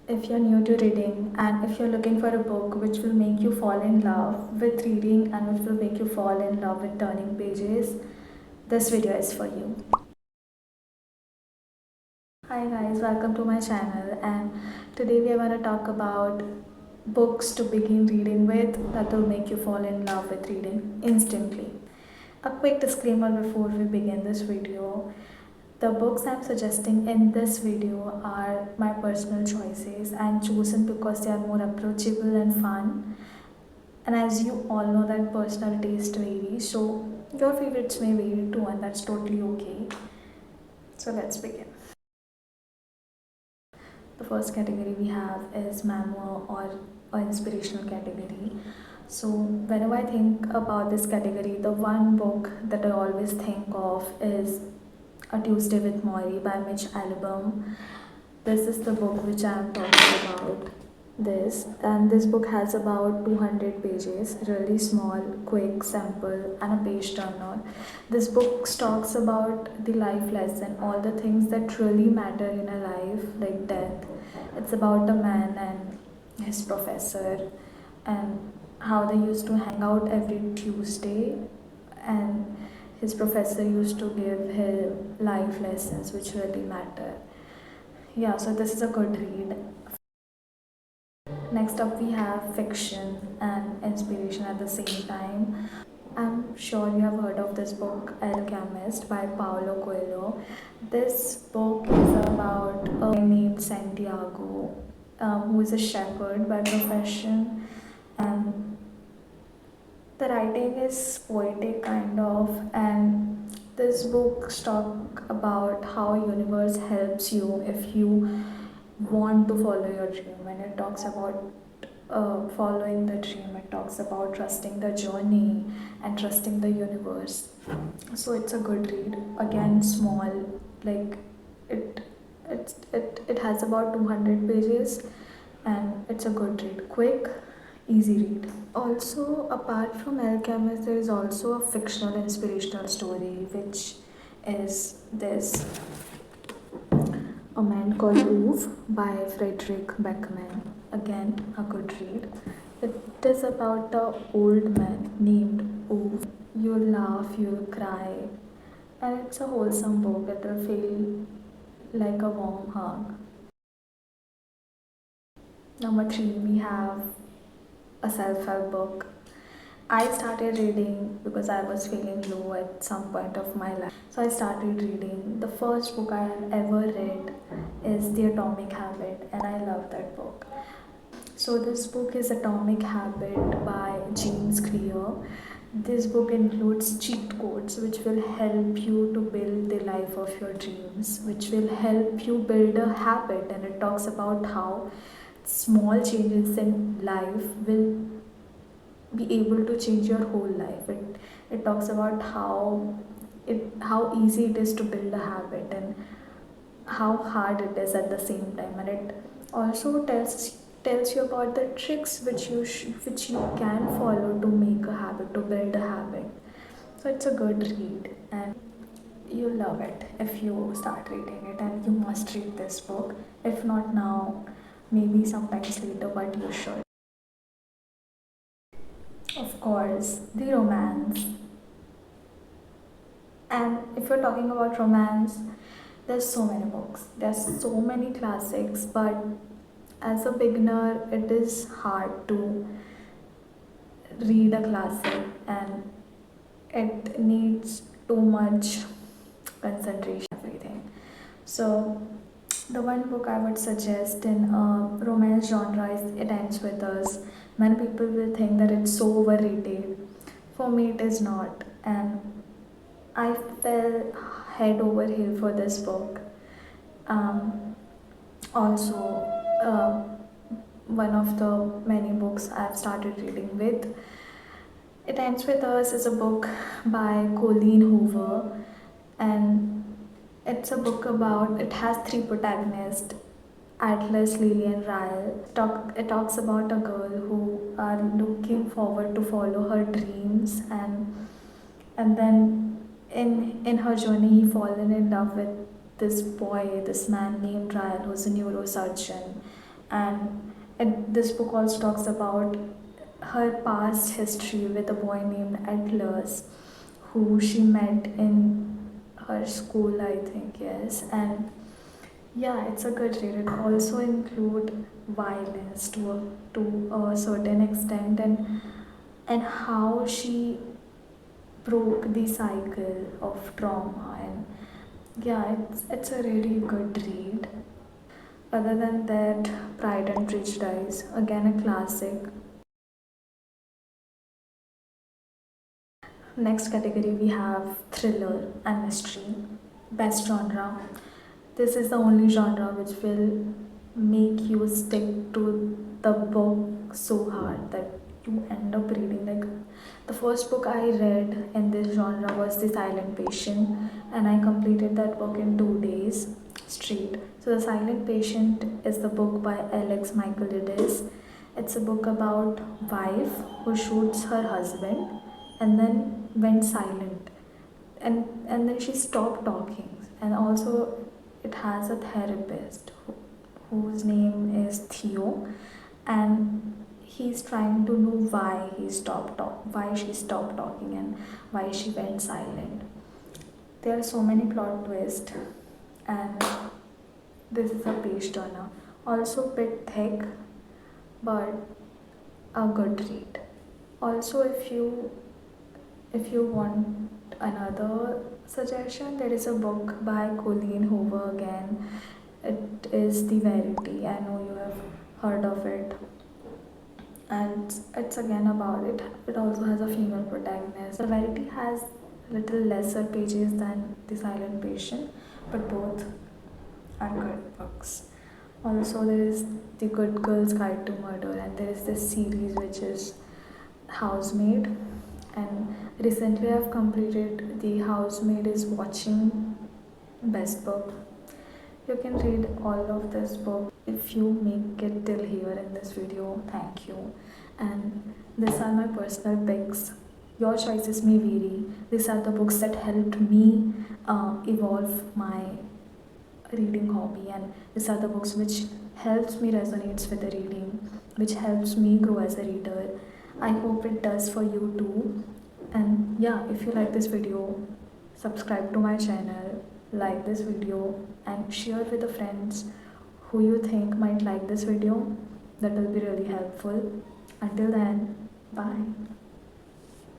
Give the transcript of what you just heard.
If you're new to reading and if you're looking for a book which will make you fall in love with reading and which will make you fall in love with turning pages, this video is for you. Hi guys, welcome to my channel, and today we are going to talk about books to begin reading with that will make you fall in love with reading instantly. A quick disclaimer before we begin this video. The books I'm suggesting in this video are my personal choices and chosen because they are more approachable and fun. And as you all know that personal taste varies, so your favorites may vary too, and that's totally okay. So let's begin. The first category we have is memoir or inspirational category. So whenever I think about this category, the one book that I always think of is A Tuesday with Morrie by Mitch Albom. This is the book which I am talking about. This book has about 200 pages, really small, quick, simple, and a page turner. This book talks about the life lesson, all the things that really matter in a life, like death. It's about a man and his professor, and how they used to hang out every Tuesday, and his professor used to give him life lessons which really matter. Yeah, so this is a good read. Next up, we have fiction and inspiration at the same time. I'm sure you have heard of this book, Alchemist by Paulo Coelho. This book is about a guy named Santiago, who is a shepherd by profession, and the writing is poetic kind of, and this book talks about how universe helps you if you want to follow your dream, and it talks about following the dream. It talks about trusting the journey and trusting the universe. So it's a good read. Again, small, like it it has about 200 pages, and it's a good read. Quick, easy read. Also, apart from Alchemist, there is also a fictional inspirational story, which is this A Man Called Ove by Frederick Beckman. Again, a good read. It is about an old man named Ove. You'll laugh, you'll cry, and it's a wholesome book. It will feel like a warm hug. Number three, we have a self help book. I started reading because I was feeling low at some point of my life. So I started reading. The first book I have ever read is The Atomic Habit, and I love that book. So this book is Atomic Habit by James Clear. This book includes cheat codes which will help you to build the life of your dreams, which will help you build a habit, and it talks about how small changes in life will be able to change your whole life. It talks about how easy it is to build a habit and how hard it is at the same time, and it also tells you about the tricks which you can follow to make a habit, to build a habit. So it's a good read, and you'll love it if you start reading it, and you must read this book. If not now, maybe sometimes later, but you should. Of course, the romance. And if you're talking about romance, there's so many books, there's so many classics, but as a beginner, it is hard to read a classic, and it needs too much concentration, everything. So, the one book I would suggest in romance genre is It Ends With Us. Many people will think that it's so overrated. For me, it is not, and I fell head over heel for this book. Also, uh, one of the many books I've started reading with. It Ends With Us is a book by Colleen Hoover, and it's a book about, it has three protagonists, Atlas, Lily, and Ryle. It talks about a girl who are looking forward to follow her dreams, and then in her journey he fallen in love with this boy, this man named Ryle, who's a neurosurgeon, And this book also talks about her past history with a boy named Atlas, who she met in her school, I think, yes. And yeah, it's a good read. It also include violence to a certain extent, and how she broke the cycle of trauma. And yeah, it's a really good read. Other than that, Pride and Prejudice, again a classic. Next category we have thriller and mystery. Best genre. This is the only genre which will make you stick to the book so hard that you end up reading. Like, the first book I read in this genre was The Silent Patient, and I completed that book in 2 days straight. So The Silent Patient is the book by Alex Michaelides. It's a book about wife who shoots her husband and then went silent, and then she stopped talking. And also it has a therapist whose name is Theo, and he's trying to know why she stopped talking and why she went silent. There are so many plot twists, and this is a page turner. Also bit thick, but a good read. Also, if you want another suggestion, there is a book by Colleen Hoover again. It is The Verity. I know you have heard of it. And it's again about it. It also has a female protagonist. The Verity has little lesser pages than The Silent Patient, but both are good books. Also, there is The Good Girl's Guide to Murder, and there is this series which is Housemaid. And recently I've completed The Housemaid is Watching best book. You can read all of this book. If you make it till here in this video, thank you. And these are my personal picks. Your choices may vary. These are the books that helped me evolve my reading hobby, and these are the books which helps me resonates with the reading, which helps me grow as a reader. I hope it does for you too. And yeah, if you like this video, subscribe to my channel, like this video, and share with the friends who you think might like this video. That will be really helpful. Until then, bye.